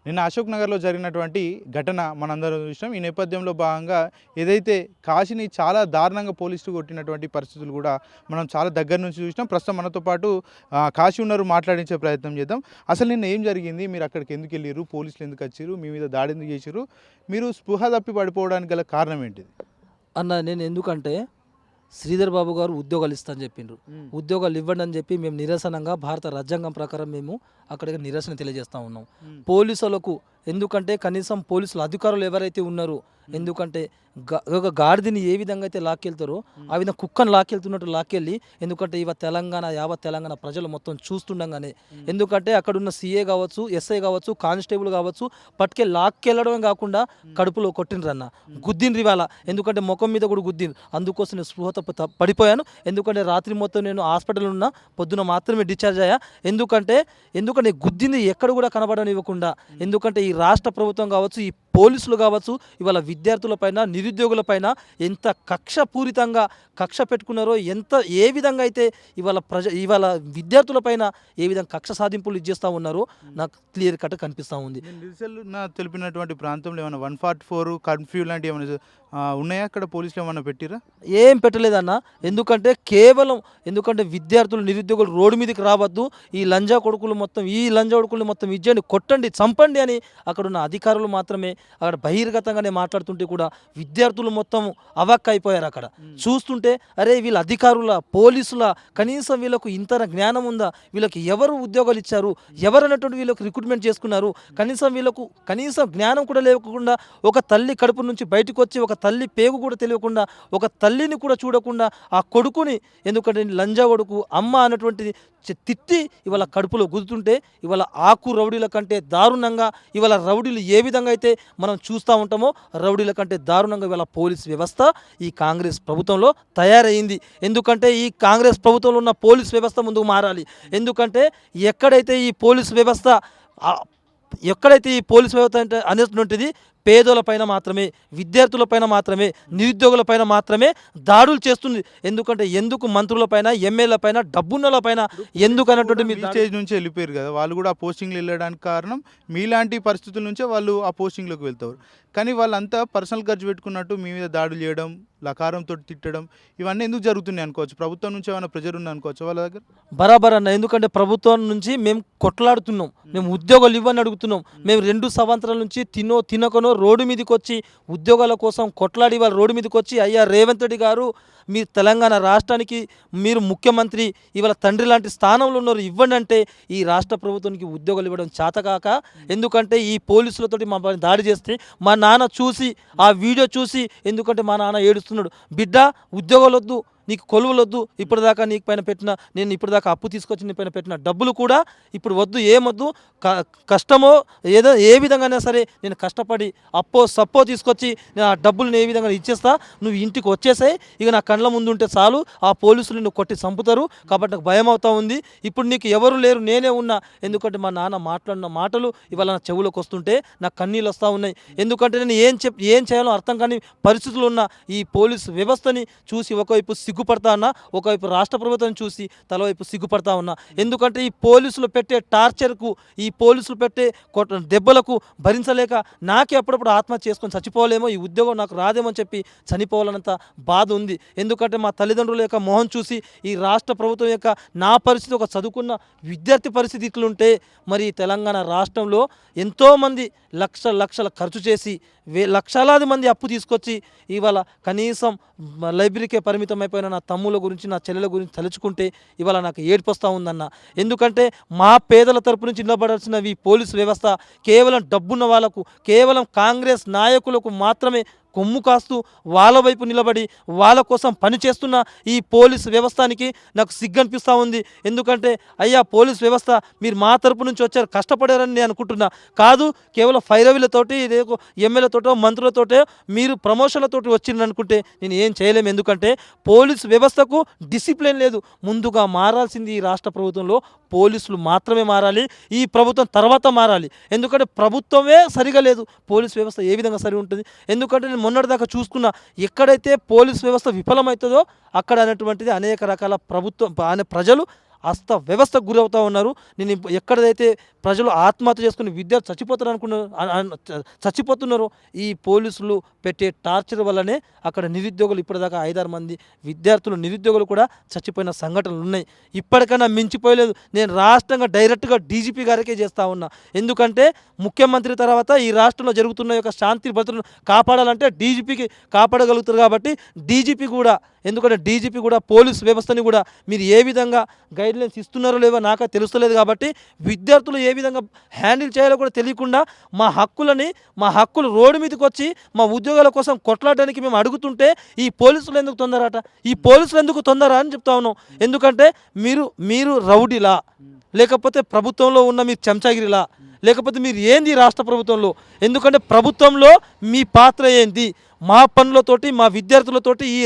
నిన్న అశోక్ నగర్లో జరిగినటువంటి ఘటన మనందరం చూసినాం. ఈ నేపథ్యంలో భాగంగా ఏదైతే కాశీని చాలా దారుణంగా పోలీసులు కొట్టినటువంటి పరిస్థితులు కూడా మనం చాలా దగ్గర నుంచి చూసినాం. ప్రస్తుతం మనతో పాటు కాశీ ఉన్నారు, మాట్లాడించే ప్రయత్నం చేద్దాం. అసలు నిన్న ఏం జరిగింది, మీరు అక్కడికి ఎందుకు వెళ్ళారు, పోలీసులు ఎందుకు వచ్చారు, మీ మీద దాడి ఎందుకు చేశారు, మీరు స్పృహ తప్పి పడిపోవడానికి గల కారణం ఏంటిది అన్న? నేను ఎందుకంటే శ్రీధర్ బాబు గారు ఉద్యోగాలు ఇస్తా అని చెప్పిండ్రు. ఉద్యోగాలు ఇవ్వండి అని చెప్పి మేము నిరసనంగా భారత రాజ్యాంగం ప్రకారం మేము అక్కడికి నిరసన తెలియజేస్తూ ఉన్నాం. పోలీసులకు ఎందుకంటే కనీసం పోలీసులు అధికారులు ఎవరైతే ఉన్నారో, ఎందుకంటే ఒక గాడిదని ఏ విధంగా అయితే లాక్కెళ్తారో ఆ విధంగా కుక్కను లాక్కెళ్తున్నట్టు లాక్కెళ్ళి, ఎందుకంటే యావత్ తెలంగాణ ప్రజలు మొత్తం చూస్తుండగానే, ఎందుకంటే అక్కడున్న సీఏ కావచ్చు, ఎస్ఐ కావచ్చు, కానిస్టేబుల్ కావచ్చు, పట్టుకే లాక్కెళ్ళడమే కాకుండా కడుపులో కొట్టిండ్రన్న, గుద్దిండ్రు ఇవాళ. ఎందుకంటే ముఖం మీద కూడా గుద్దిండ్రు. అందుకోసం నేను స్పృహ పడిపోయాను. ఎందుకంటే రాత్రి మొత్తం నేను హాస్పిటల్ ఉన్నా, పొద్దున మాత్రమే డిశ్చార్జ్ అయ్యా. ఎందుకంటే గుద్దింది ఎక్కడ కూడా కనబడనివ్వకుండా, ఎందుకంటే ఈ రాష్ట్ర ప్రభుత్వం కావచ్చు, ఈ పోలీసులు కావచ్చు, ఇవాళ విద్యార్థులపైన, నిరుద్యోగులపైన ఎంత కక్షపూరితంగా కక్ష పెట్టుకున్నారో, ఏ విధంగా అయితే ఇవాళ విద్యార్థులపైన ఏ విధంగా కక్ష సాధింపులు ఇచ్చేస్తూ ఉన్నారో నాకు క్లియర్ కట్ కనిపిస్తూ ఉంది. తెలిపినటువంటి ప్రాంతంలో ఏమైనా 144 కర్ఫ్యూ లాంటి ఏమైనా ఉన్నాయా? అక్కడ పోలీసులు ఏమైనా పెట్టిరా? ఏం పెట్టలేదన్న. ఎందుకంటే విద్యార్థులు, నిరుద్యోగులు రోడ్డు మీదకి రావద్దు, ఈ లంజా కొడుకులు మొత్తం ఇచ్చేయండి, కొట్టండి, చంపండి అని అక్కడున్న అధికారులు మాత్రమే అక్కడ బహిర్గతంగానే మాట్లాడుతుంటే కూడా విద్యార్థులు మొత్తం అవాక్ అయిపోయారు. అక్కడ చూస్తుంటే అరే వీళ్ళ అధికారుల, పోలీసుల కనీసం వీళ్ళకు ఇంత జ్ఞానం ఉందా, వీళ్ళకి ఎవరు ఉద్యోగాలు ఇచ్చారు, ఎవరన్నటువంటి వీళ్ళకి రిక్రూట్మెంట్ చేసుకున్నారు, కనీసం జ్ఞానం కూడా లేకుండా, ఒక తల్లి కడుపు నుంచి బయటకు వచ్చి ఒక తల్లి పేగు కూడా తెలియకుండా, ఒక తల్లిని కూడా చూడకుండా ఆ కొడుకుని, ఎందుకంటే లంజా కొడుకు అమ్మ అన్నటువంటిది తిట్టి ఇవాళ కడుపులో గుద్దుతుంటే, ఇవాళ ఆకు రౌడీల కంటే దారుణంగా ఇవాళ రౌడీలు ఏ విధంగా అయితే మనం చూస్తూ ఉంటామో, రౌడీల కంటే దారుణంగా ఇవాళ పోలీస్ వ్యవస్థ ఈ కాంగ్రెస్ ప్రభుత్వంలో తయారైంది. ఎందుకంటే ఈ కాంగ్రెస్ ప్రభుత్వంలో ఉన్న పోలీస్ వ్యవస్థ ముందుకు మారాలి. ఎందుకంటే ఎక్కడైతే ఈ పోలీస్ వ్యవస్థ అంటే అనేటువంటిది పేదోళ్ళపైన మాత్రమే, విద్యార్థులపైన మాత్రమే, నిరుద్యోగులపైన మాత్రమే దాడులు చేస్తుంది. ఎందుకు మంత్రులపైన, ఎమ్మెల్యేలపైన, డబ్బున్నలపైన ఎందుకు అన్నటువంటి మీ స్టేజ్ నుంచి వెళ్ళిపోయారు కదా, వాళ్ళు కూడా ఆ పోస్టింగ్లు వెళ్ళడానికి కారణం మీలాంటి పరిస్థితుల నుంచే వాళ్ళు ఆ పోస్టింగ్లోకి వెళ్తారు. కానీ వాళ్ళంతా పర్సనల్ ఖర్చు పెట్టుకున్నట్టు మీ మీద దాడులు చేయడం, లకారంతో తిట్టడం, ఇవన్నీ ఎందుకు జరుగుతున్నాయి అనుకోవచ్చు? ప్రభుత్వం నుంచి ఏమైనా ప్రెజర్ ఉంది అనుకోవచ్చు వాళ్ళ దగ్గర? బరాబర్ అన్న. ఎందుకంటే ప్రభుత్వం నుంచి మేము కొట్లాడుతున్నాం, మేము ఉద్యోగాలు ఇవ్వని అడుగుతున్నాం. మేము 2 సంవత్సరాల నుంచి తినకనో రోడ్డు మీదకి వచ్చి ఉద్యోగాల కోసం కొట్లాడి వాళ్ళు రోడ్డు మీదకి వచ్చి, అయ్యా రేవంత్ రెడ్డి గారు, మీరు తెలంగాణ రాష్ట్రానికి మీరు ముఖ్యమంత్రి, ఇవాళ తండ్రి లాంటి స్థానంలో ఉన్నారు, ఇవ్వండి అంటే ఈ రాష్ట్ర ప్రభుత్వానికి ఉద్యోగాలు ఇవ్వడం చేతకాక, ఎందుకంటే ఈ పోలీసులతోటి మా దాడి చేస్తే మా నాన్న చూసి, ఆ వీడియో చూసి, ఎందుకంటే మా నాన్న ఏడుస్తున్నాడు, బిడ్డ ఉద్యోగాలు వద్దు, నీకు కొలువులు వద్దు, ఇప్పటిదాకా నీకు పైన పెట్టిన, నేను ఇప్పటిదాకా అప్పు తీసుకొచ్చి నీ పైన పెట్టిన డబ్బులు కూడా ఇప్పుడు వద్దు, ఏమొద్దు, కష్టమో ఏదో ఏ విధంగా సరే నేను కష్టపడి సప్పో తీసుకొచ్చి నేను ఆ డబ్బులు ఏ విధంగా ఇచ్చేస్తా, నువ్వు ఇంటికి వచ్చేసాయి, ఇక నా కళ్ళ ముందు ఉంటే చాలు, ఆ పోలీసులు నువ్వు కొట్టి చంపుతారు, కాబట్టి నాకు భయం అవుతా ఉంది, ఇప్పుడు నీకు ఎవరు లేరు, నేనే ఉన్నా. ఎందుకంటే మా నాన్న మాట్లాడిన మాటలు ఇవాళ నా చెవులోకి వస్తుంటే నాకు కన్నీళ్ళు వస్తూ ఉన్నాయి. ఎందుకంటే నేను ఏం చేయాలో అర్థం కాని పరిస్థితులు ఉన్న ఈ పోలీసు వ్యవస్థని చూసి ఒకవైపు సిగ్గుపడతా ఉన్నా, ఒకవైపు రాష్ట్ర ప్రభుత్వం చూసి తలవైపు సిగ్గుపడతా ఉన్నా. ఎందుకంటే ఈ పోలీసులు పెట్టే టార్చర్కు, ఈ పోలీసులు పెట్టే దెబ్బలకు భరించలేక నాకే అప్పుడప్పుడు ఆత్మహత్య చేసుకొని చచ్చిపోలేమో, ఈ ఉద్యోగం నాకు రాదేమో అని చెప్పి చనిపోవాలన్నంత బాధ ఉంది. ఎందుకంటే మా తల్లిదండ్రుల యొక్క మొహం చూసి, ఈ రాష్ట్ర ప్రభుత్వం యొక్క నా పరిస్థితి, ఒక చదువుకున్న విద్యార్థి పరిస్థితి ఇట్లుంటే, మరి తెలంగాణ రాష్ట్రంలో ఎంతోమంది లక్షల ఖర్చు చేసి లక్షలాది మంది అప్పు తీసుకొచ్చి ఇవాళ కనీసం లైబ్రరీకే పరిమితం అయిపోయిన నా తమ్ముల గురించి, నా చెల్లెల గురించి తలుచుకుంటే ఇవాళ నాకు ఏడ్పొస్తూ ఉందన్న. ఎందుకంటే మా పేదల తరపు నుంచి నిలబడాల్సిన ఈ పోలీసు వ్యవస్థ కేవలం డబ్బున్న వాళ్ళకు, కేవలం కాంగ్రెస్ నాయకులకు మాత్రమే కొమ్ము కాస్తూ వాళ్ళ వైపు నిలబడి వాళ్ళ కోసం పనిచేస్తున్న ఈ పోలీస్ వ్యవస్థానికి నాకు సిగ్గనిపిస్తూ ఉంది. ఎందుకంటే అయ్యా పోలీస్ వ్యవస్థ, మీరు మా తరపు నుంచి వచ్చారు, కష్టపడారని నేను అనుకుంటున్నా. కాదు, కేవలం ఫైరవీలతోటి, ఎమ్మెల్యేలతోటో మంత్రులతోటే మీరు ప్రమోషన్లతోటి వచ్చిందని అనుకుంటే నేను ఏం చేయలేము. ఎందుకంటే పోలీస్ వ్యవస్థకు డిసిప్లిన్ లేదు. ముందుగా మారాల్సింది ఈ రాష్ట్ర ప్రభుత్వంలో పోలీసులు మాత్రమే మారాలి, ఈ ప్రభుత్వం తర్వాత మారాలి. ఎందుకంటే ప్రభుత్వమే సరిగా లేదు, పోలీస్ వ్యవస్థ ఏ విధంగా సరి ఉంటుంది? ఎందుకంటే నేను మొన్నటిదాకా చూసుకున్న, ఎక్కడైతే పోలీస్ వ్యవస్థ విఫలమవుతుందో అక్కడ అనేటువంటిది అనేక రకాల ప్రజలు అస్త వ్యవస్థకు గురవుతూ ఉన్నారు. నేను ఎక్కడైతే ప్రజలు ఆత్మహత్య చేసుకుని విద్యార్థులు చచ్చిపోతున్నారో ఈ పోలీసులు పెట్టే టార్చర్ వల్లనే అక్కడ నిరుద్యోగులు ఇప్పటిదాకా 5-6 మంది విద్యార్థులు నిరుద్యోగులు కూడా చచ్చిపోయిన సంఘటనలు ఉన్నాయి. ఇప్పటికైనా మించిపోయలేదు. నేను రాష్ట్రంగా డైరెక్ట్గా డీజీపీ గారికే చేస్తూ ఉన్నా. ఎందుకంటే ముఖ్యమంత్రి తర్వాత ఈ రాష్ట్రంలో జరుగుతున్న యొక్క శాంతి భద్రతను కాపాడాలంటే డీజీపీకి కాపాడగలుగుతారు. కాబట్టి డీజీపీ కూడా, ఎందుకంటే డీజీపీ కూడా పోలీస్ వ్యవస్థని కూడా మీరు ఏ విధంగా గైడ్లైన్స్ ఇస్తున్నారో లేవో నాకే తెలుస్తలేదు. కాబట్టి విద్యార్థులు ఏ విధంగా హ్యాండిల్ చేయాలో కూడా తెలియకుండా మా హక్కులు రోడ్డు మీదకి వచ్చి మా ఉద్యోగాల కోసం కొట్లాడడానికి మేము అడుగుతుంటే ఈ పోలీసులు ఎందుకు తొందరట, ఈ పోలీసులు ఎందుకు తొందర అని చెప్తా ఉన్నాం. ఎందుకంటే మీరు రౌడీలా, లేకపోతే ప్రభుత్వంలో ఉన్న మీరు చెంచాగిరిలా, లేకపోతే మీరు ఏంది రాష్ట్ర ప్రభుత్వంలో? ఎందుకంటే ప్రభుత్వంలో మీ పాత్ర ఏంది? మా పనులతోటి, మా విద్యార్థులతోటి, ఈ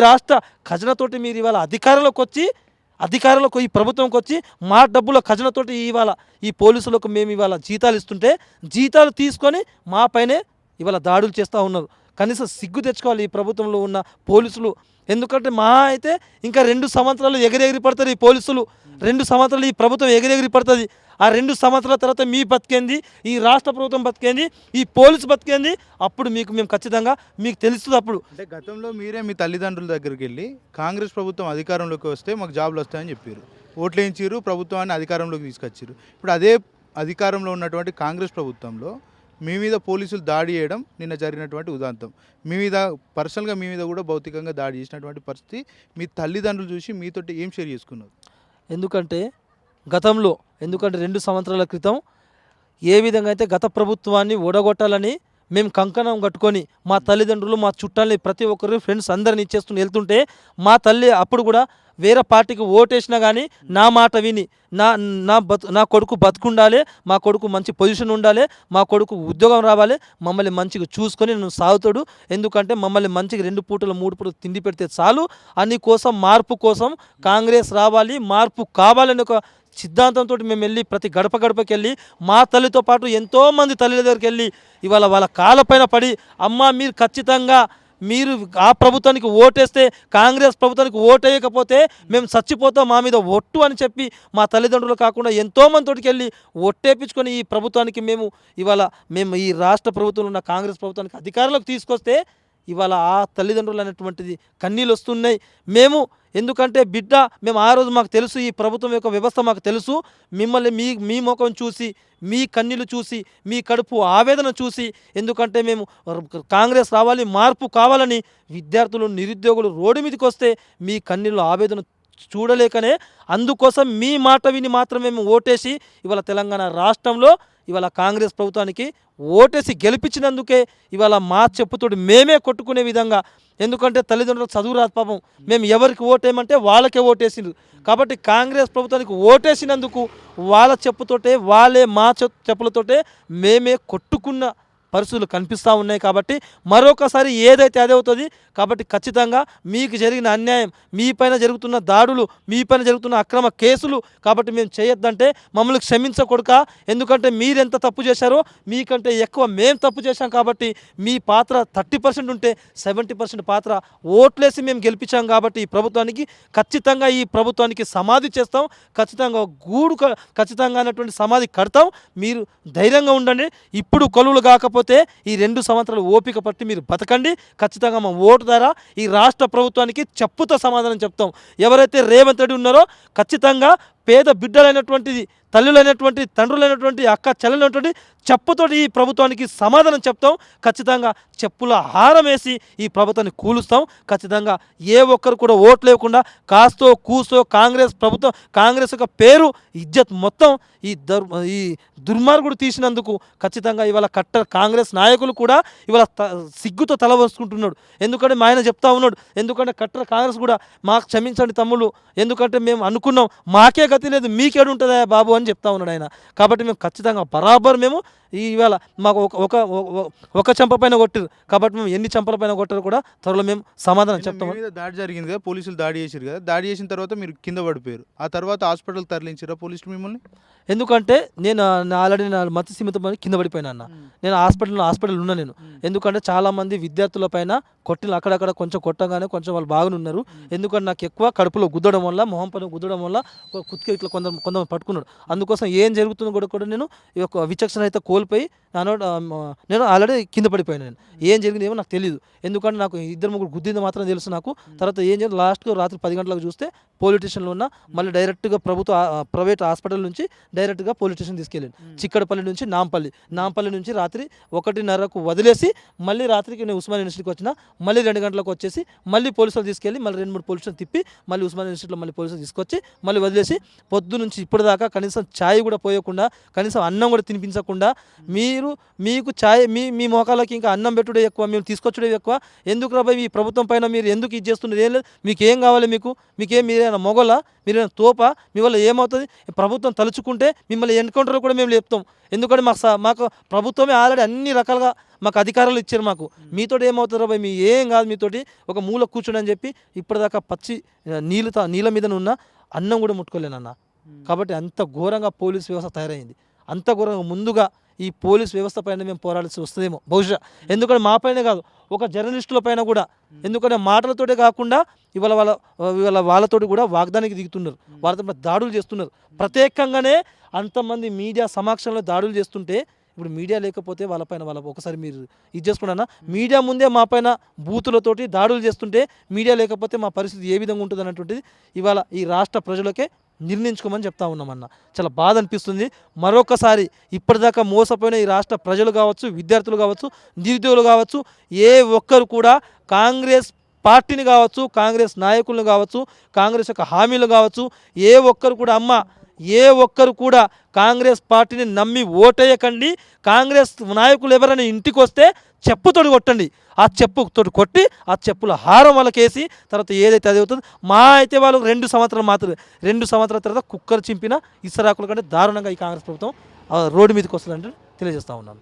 రాష్ట్ర ఖజనాతోటి మీరు ఇవాళ అధికారంలోకి ఈ ప్రభుత్వంకి వచ్చి మా డబ్బుల ఖజనాతోటి ఇవాళ ఈ పోలీసులకు మేము ఇవాళ జీతాలు ఇస్తుంటే జీతాలు తీసుకొని మా పైనే ఇవాళ దాడులు చేస్తూ ఉన్నారు. కనీసం సిగ్గు తెచ్చుకోవాలి ఈ ప్రభుత్వంలో ఉన్న పోలీసులు. ఎందుకంటే అయితే ఇంకా 2 సంవత్సరాలు ఎగిరెగిరి పడుతుంది ఈ పోలీసులు, 2 సంవత్సరాలు ఈ ప్రభుత్వం ఎగిరెగిరి పడుతుంది. ఆ 2 సంవత్సరాల తర్వాత మీ బతికేంది, ఈ రాష్ట్ర ప్రభుత్వం బతికేంది, ఈ పోలీసు బతికేంది, అప్పుడు మేము ఖచ్చితంగా మీకు తెలుస్తుంది. అప్పుడు అంటే గతంలో మీరే మీ తల్లిదండ్రుల దగ్గరికి వెళ్ళి కాంగ్రెస్ ప్రభుత్వం అధికారంలోకి వస్తే మాకు జాబ్లు వస్తాయని చెప్పారు, ఓట్లు వేయించారు, ప్రభుత్వాన్ని అధికారంలోకి తీసుకొచ్చారు. ఇప్పుడు అదే అధికారంలో ఉన్నటువంటి కాంగ్రెస్ ప్రభుత్వంలో మీ మీద పోలీసులు దాడి చేయడం నిన్న జరిగినటువంటి ఉదాంతం, మీ మీద పర్సనల్గా మీ మీద కూడా భౌతికంగా దాడి చేసినటువంటి పరిస్థితి మీ తల్లిదండ్రులు చూసి మీతోటి ఏం షేర్ చేసుకున్నారు? ఎందుకంటే 2 సంవత్సరాల క్రితం ఏ విధంగా అయితే గత ప్రభుత్వాన్ని ఓడగొట్టాలని మేము కంకణం కట్టుకొని మా తల్లిదండ్రులు, మా చుట్టాలని, ప్రతి ఒక్కరు ఫ్రెండ్స్ అందరిని ఇచ్చేస్తూ వెళ్తుంటే మా తల్లి అప్పుడు కూడా వేరే పార్టీకి ఓటేసినా కానీ నా మాట విని నా కొడుకు బతుకుండాలి, మా కొడుకు మంచి పొజిషన్ ఉండాలి, మా కొడుకు ఉద్యోగం రావాలి, మమ్మల్ని మంచిగా చూసుకొని నన్ను సాగుతాడు, ఎందుకంటే మమ్మల్ని మంచిగా 2 పూటలు 3 పూటలు తిండి పెడితే చాలు, అని కోసం మార్పు కోసం కాంగ్రెస్ రావాలి, మార్పు కావాలని ఒక సిద్ధాంతంతో మేము వెళ్ళి ప్రతి గడపకి వెళ్ళి మా తల్లితో పాటు ఎంతోమంది తల్లిల దగ్గరికి వెళ్ళి ఇవాళ వాళ్ళ కాళ్ళపైన పడి, అమ్మ మీరు ఖచ్చితంగా మీరు ఆ ప్రభుత్వానికి ఓటేస్తే, కాంగ్రెస్ ప్రభుత్వానికి ఓటేయకపోతే మేము చచ్చిపోతాం, మా మీద ఒట్టు అని చెప్పి మా తల్లిదండ్రులు కాకుండా ఎంతోమంది తోటికి వెళ్ళి ఒట్టేపించుకొని ఈ ప్రభుత్వానికి మేము ఈ రాష్ట్ర ప్రభుత్వంలో ఉన్న కాంగ్రెస్ ప్రభుత్వానికి అధికారంలోకి తీసుకొస్తే ఇవాళ ఆ తల్లిదండ్రులు అనేటువంటిది కన్నీళ్ళు వస్తున్నాయి. ఎందుకంటే బిడ్డ మేము ఆ రోజు మాకు తెలుసు, ఈ ప్రభుత్వం యొక్క వ్యవస్థ మాకు తెలుసు, మిమ్మల్ని మీ ముఖం చూసి, మీ కన్నీళ్ళు చూసి, మీ కడుపు ఆవేదన చూసి, ఎందుకంటే మేము కాంగ్రెస్ రావాలి, మార్పు కావాలని విద్యార్థులు, నిరుద్యోగులు రోడ్డు మీదకి వస్తే మీ కన్నీళ్ళు ఆవేదన చూడలేకనే అందుకోసం మీ మాట విని మాత్రమే మేము ఓటేసి ఇవాళ తెలంగాణ రాష్ట్రంలో ఇవాళ కాంగ్రెస్ ప్రభుత్వానికి ఓటేసి గెలిపించినందుకే ఇవాళ మా చెప్పుతోటి మేమే కొట్టుకునే విధంగా, ఎందుకంటే తల్లిదండ్రులకు చదువు రాదు పాపం, మేము ఎవరికి ఓటేయమంటే వాళ్ళకే ఓటేసిండ్రు. కాబట్టి కాంగ్రెస్ ప్రభుత్వానికి ఓటేసినందుకు వాళ్ళ చెప్పుతోటే, వాళ్ళే మా చెప్పులతోటే మేమే కొట్టుకున్న పరిస్థితులు కనిపిస్తూ ఉన్నాయి. కాబట్టి మరొకసారి ఏదైతే అదే అవుతుంది. కాబట్టి ఖచ్చితంగా మీకు జరిగిన అన్యాయం, మీ పైన జరుగుతున్న దాడులు, మీ పైన జరుగుతున్న అక్రమ కేసులు కాబట్టి మేము చేయొద్దంటే మమ్మల్ని క్షమించకూడక, ఎందుకంటే మీరెంత తప్పు చేశారో మీకంటే ఎక్కువ మేము తప్పు చేశాం. కాబట్టి మీ పాత్ర 30% ఉంటే 70% పాత్ర ఓట్లేసి మేము గెలిపించాం. కాబట్టి ఈ ప్రభుత్వానికి ఖచ్చితంగా, ఈ ప్రభుత్వానికి సమాధి చేస్తాం, ఖచ్చితంగా అన్నటువంటి సమాధి కడతాం. మీరు ధైర్యంగా ఉండండి. ఇప్పుడు కొలువులు కాకపోతే ఈ 2 సంవత్సరాలు ఓపిక పట్టి మీరు బతకండి. ఖచ్చితంగా మా ఓటు ద్వారా ఈ రాష్ట్ర ప్రభుత్వానికి చెప్పుతో సమాధానం చెప్తాం. ఎవరైతే రేవంత్ రెడ్డి ఉన్నారో ఖచ్చితంగా పేద బిడ్డలైనటువంటిది, తల్లులైనటువంటి, తండ్రులైనటువంటి, అక్క చెల్లెలైనటువంటి చెప్పుతోటి ఈ ప్రభుత్వానికి సమాధానం చెప్తాం. ఖచ్చితంగా చెప్పుల హారం వేసి ఈ ప్రభుత్వాన్ని కూలుస్తాం. ఖచ్చితంగా ఏ ఒక్కరు కూడా ఓట్లు లేకుండా కాస్తో కూస్తో కాంగ్రెస్ ప్రభుత్వం, కాంగ్రెస్ యొక్క పేరు, ఇజ్జత్ మొత్తం ఈ దుర్మార్గుడు తీసినందుకు ఖచ్చితంగా ఇవాళ కాంగ్రెస్ నాయకులు కూడా ఇవాళ సిగ్గుతో తల వంచుకుంటున్నాడు. ఎందుకంటే మా ఆయన చెప్తా ఉన్నాడు, ఎందుకంటే కాంగ్రెస్ కూడా మాకు క్షమించండి తమ్ముళ్ళు, ఎందుకంటే మేము అనుకున్నాం మాకే గతి లేదు, మీకేడు ఉంటుందా బాబు అని చెప్తా ఉన్నాడు ఆయన. కాబట్టి మేము ఖచ్చితంగా బరాబర్ మేము ఇవాళ మాకు ఒక చెంప పైన కొట్టారు కాబట్టి మేము ఎన్ని చెంపల పైన కొట్టారు కూడా త్వరలో మేము సమాధానం చెప్తాము. మీ మీద దాడి జరిగింది కదా, పోలీసులు దాడి చేశారు కదా, దాడి చేసిన తర్వాత మీరు కింద పడిపోయారు, ఆ తర్వాత హాస్పిటల్ తరలించారా పోలీసులు మిమ్మల్ని? ఎందుకంటే నేను ఆల్రెడీ నా మతి సీమితం కింద పడిపోయినా అన్న. నేను హాస్పిటల్ ఉన్నా నేను. ఎందుకంటే చాలామంది విద్యార్థుల పైన కొట్టిన అక్కడక్కడ కొంచెం కొట్టగానే కొంచెం వాళ్ళు బాగానే ఉన్నారు. ఎందుకంటే నాకు ఎక్కువ కడుపులో గుద్దడం వల్ల, మొహం పైన గుద్దడం వల్ల కుత్తికి ఇట్లా కొంతమంది పట్టుకున్నాడు. అందుకోసం ఏం జరుగుతుందో కూడా నేను ఈ యొక్క విచక్షణ అయితే కోల్పోయి నేను ఆల్రెడీ కింద పడిపోయాను. నేను ఏం జరిగింది ఏమో నాకు తెలియదు. ఎందుకంటే నాకు 2-3 గుద్దింది మాత్రం తెలుసు నాకు. తర్వాత ఏం చేయాలి, లాస్ట్గా రాత్రి 10 గంటలకు చూస్తే పోలీస్ స్టేషన్లో ఉన్న, మళ్ళీ డైరెక్ట్గా ప్రైవేట్ హాస్పిటల్ నుంచి డైరెక్ట్గా పోలీస్ స్టేషన్ తీసుకెళ్ళాను. చిక్కడపల్లి నుంచి నాంపల్లి నుంచి రాత్రి 1:30కు వదిలేసి మళ్ళీ రాత్రికి నేను ఉస్మానియా యూనివర్సిటీకి వచ్చిన, మళ్ళీ 2 గంటలకు వచ్చేసి మళ్ళీ పోలీసులు తీసుకెళ్ళి మళ్ళీ 2-3 పోలీస్ స్టేషన్ తిప్పి మళ్ళీ ఉస్మానియా యూనివర్సిటీలో మళ్ళీ పోలీసులు తీసుకొచ్చి మళ్ళీ వదిలేసి పొద్దు నుంచి ఇప్పటిదాకా కనీసం ఛాయ్ కూడా పోయకుండా, కనీసం అన్నం కూడా తినిపించకుండా, మీకు ఛాయ్ మీ మోకాలకి ఇంకా అన్నం పెట్టుడే ఎక్కువ, మేము తీసుకొచ్చుడే ఎక్కువ, ఎందుకు రాబాయి ఈ ప్రభుత్వం పైన మీరు ఎందుకు ఇది చేస్తున్నారు, ఏం లేదు, మీకు ఏం కావాలి, మీకేం మీరైనా మొగలా, మీరైనా తోప, మీ వల్ల ఏమవుతుంది, ప్రభుత్వం తలుచుకుంటే మిమ్మల్ని ఎన్కౌంటర్లో కూడా మేము చెప్తాం. ఎందుకంటే మాకు ప్రభుత్వమే ఆల్రెడీ అన్ని రకాలుగా మాకు అధికారాలు ఇచ్చారు. మీతోటి ఏమవుతారో భయ్, మీ ఏం కాదు, మీతోటి ఒక మూల కూర్చోండి అని చెప్పి ఇప్పటిదాకా పచ్చి నీళ్ళ మీద ఉన్న అన్నం కూడా ముట్టుకోలేనన్న. కాబట్టి అంత ఘోరంగా పోలీస్ వ్యవస్థ తయారైంది. అంత ఘోరంగా ముందుగా ఈ పోలీస్ వ్యవస్థ పైన మేము పోరాడాల్సి వస్తుందేమో బహుశా. ఎందుకంటే మా పైన కాదు, ఒక జర్నలిస్టుల పైన కూడా. ఎందుకంటే మాటలతోటే కాకుండా ఇవాళ వాళ్ళతోటి కూడా వాగ్దానికి దిగుతున్నారు, వాళ్ళతో దాడులు చేస్తున్నారు. ప్రత్యేకంగానే అంతమంది మీడియా సమక్షంలో దాడులు చేస్తుంటే, ఇప్పుడు మీడియా లేకపోతే వాళ్ళ ఒకసారి మీరు ఇది చేసుకున్నా, మీడియా ముందే మా పైన బూతులతోటి దాడులు చేస్తుంటే, మీడియా లేకపోతే మా పరిస్థితి ఏ విధంగా ఉంటుంది అన్నటువంటిది ఇవాళ ఈ రాష్ట్ర ప్రజలకే నిర్ణయించుకోమని చెప్తా ఉన్నామన్న. చాలా బాధ అనిపిస్తుంది. మరొకసారి ఇప్పటిదాకా మోసపోయిన ఈ రాష్ట్ర ప్రజలు కావచ్చు, విద్యార్థులు కావచ్చు, నిరుద్యోగులు కావచ్చు, ఏ ఒక్కరు కూడా కాంగ్రెస్ పార్టీని కావచ్చు, కాంగ్రెస్ నాయకులను కావచ్చు, కాంగ్రెస్ యొక్క హామీలు కావచ్చు, ఏ ఒక్కరు కూడా కాంగ్రెస్ పార్టీని నమ్మి ఓటేయకండి. కాంగ్రెస్ నాయకులు ఎవరైనా ఇంటికి వస్తే చెప్పుతోటి కొట్టండి. ఆ చెప్పుతోటి కొట్టి ఆ చెప్పుల హారం వాళ్ళకేసి తర్వాత ఏదైతే అది అవుతుందో, మా అయితే వాళ్ళు 2 సంవత్సరాలు మాత్రమే, 2 సంవత్సరాల తర్వాత కుక్కర్ చింపిన ఇసరాకుల కంటే దారుణంగా ఈ కాంగ్రెస్ ప్రభుత్వం రోడ్డు మీదకి వస్తుందంటే తెలియజేస్తూ ఉన్నాను.